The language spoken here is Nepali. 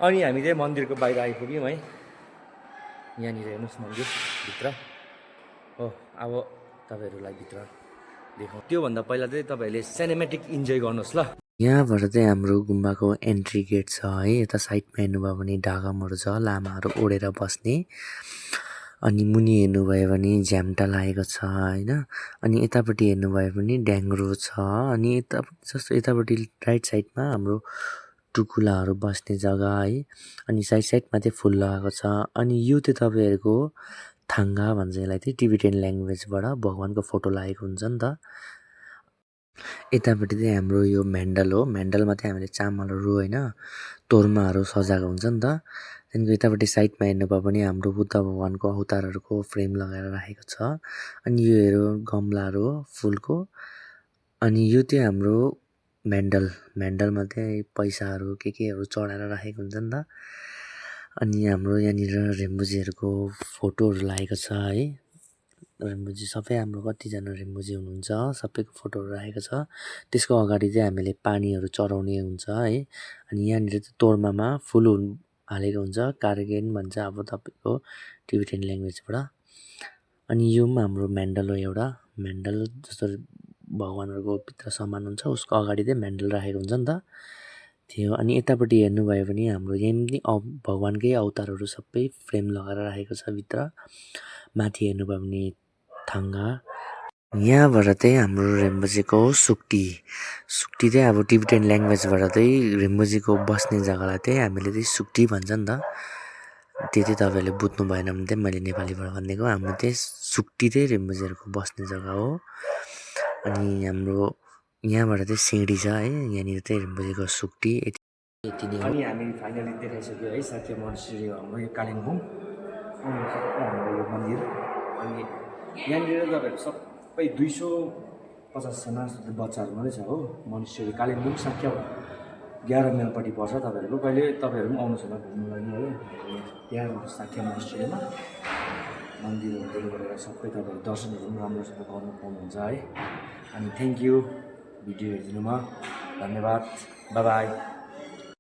अनि हामी चाहिँ मन्दिरको बाहिर आइपुग्यौँ है। यहाँनिर हेर्नुहोस् मन्दिरभित्र हो। अब तपाईँहरूलाई भित्र देखाउँ। त्योभन्दा पहिला चाहिँ तपाईँहरूले सिनेमेटिक इन्जोय गर्नुहोस् ल। यहाँबाट चाहिँ हाम्रो गुम्बाको एन्ट्री गेट छ है। यता साइडमा हेर्नुभयो भने ढाकामहरू छ, लामाहरू ओढेर बस्ने। अनि मुनि हेर्नुभयो भने झ्याम्टा लागेको छ होइन। अनि यतापट्टि हेर्नुभयो भने ढ्याङ्ग्रो छ। अनि यता जस्तो यतापट्टि राइट साइडमा हाम्रो टुकुलाहरू बस्ने जग्गा है। अनि साइड साइडमा चाहिँ फुल लगाएको छ। अनि यो चाहिँ तपाईँहरूको थाङ्गा भन्छ यसलाई चाहिँ, टिबेटियन ल्याङ्ग्वेजबाट भगवान्को फोटो लागेको हुन्छ नि त। यतापट्टि चाहिँ हाम्रो यो म्यान्डल हो। म्यान्डलमा चाहिँ हामीले चामलहरू होइन तोर्माहरू सजाएको हुन्छ नि त। त्यहाँदेखिको यतापट्टि साइडमा हेर्नुभयो भने हाम्रो बुद्ध भगवान्को अवतारहरूको फ्रेम लगाएर राखेको छ। अनि योहरू गमलाहरू हो फुलको। अनि यो चाहिँ हाम्रो म्यान्डलमा चाहिँ पैसाहरू केहरू चढाएर राखेको हुन्छ नि त। अनि हाम्रो यहाँनिर रेम्बुजीहरूको फोटोहरू लागेको छ है। रेम्बुजी सबै हाम्रो कतिजना रेम्बुजी हुनुहुन्छ सबैको फोटोहरू राखेको छ। त्यसको अगाडि चाहिँ हामीले पानीहरू चढाउने हुन्छ है। अनि यहाँनिर चाहिँ तोर्मामा फुल हालेको हुन्छ, कार्गेन भन्छ अब तपाईँको टिबेटियन ल्याङ्ग्वेजबाट। अनि यो पनि हाम्रो म्यान्डल हो एउटा। म्यान्डल जस्तो भगवान्हरूको भित्र सामान हुन्छ उसको अगाडि चाहिँ म्यान्डल राखेको हुन्छ नि त थियो। अनि यतापट्टि हेर्नुभयो भने हाम्रो यही भगवान्कै अवतारहरू सबै फ्रेम लगाएर राखेको छ भित्र। माथि हेर्नुभयो भने थाङ्गा। यहाँबाट चाहिँ हाम्रो रेम्बुजीको सुक्टी चाहिँ अब टिबेटियन ल्याङ्ग्वेजबाट चाहिँ रेम्बुजीको बस्ने जग्गालाई चाहिँ हामीले चाहिँ सुक्टी भन्छ नि त। त्यो चाहिँ तपाईँहरूले बुझ्नु भएन भने चाहिँ मैले नेपालीबाट भनिदिएको। हाम्रो चाहिँ सुक्टी चाहिँ रेम्बुजीहरूको बस्ने जग्गा हो। अनि हाम्रो यहाँबाट चाहिँ सिँढी छ है। यहाँनिर चाहिँ रेम्बुजीको सुक्टी यति नै हो। अनि हामी फाइनली देखाइसक्यो है साक्य मोनास्ट्री हो हाम्रो यो कालिम्पोङ। हाम्रो यो मन्दिर। अनि यहाँनिर तपाईँहरू सबै 250जना बच्चाहरू मात्रै छ हो। मोनास्ट्री कालिम्पोङ साक्य 11 माइलपट्टि पर्छ। तपाईँहरू पनि आउनुहोस् होला घुम्नु लागि है। त्यहाँ साक्य मोनास्ट्रीमा मन्दिरहरू गरेर सबै तपाईँहरू दर्शनहरू पनि राम्रोसँग गर्नु पाउनुहुन्छ है। अनि थ्याङ्क यू भिडियो हेरिदिनुमा, धन्यवाद, बाई बाई।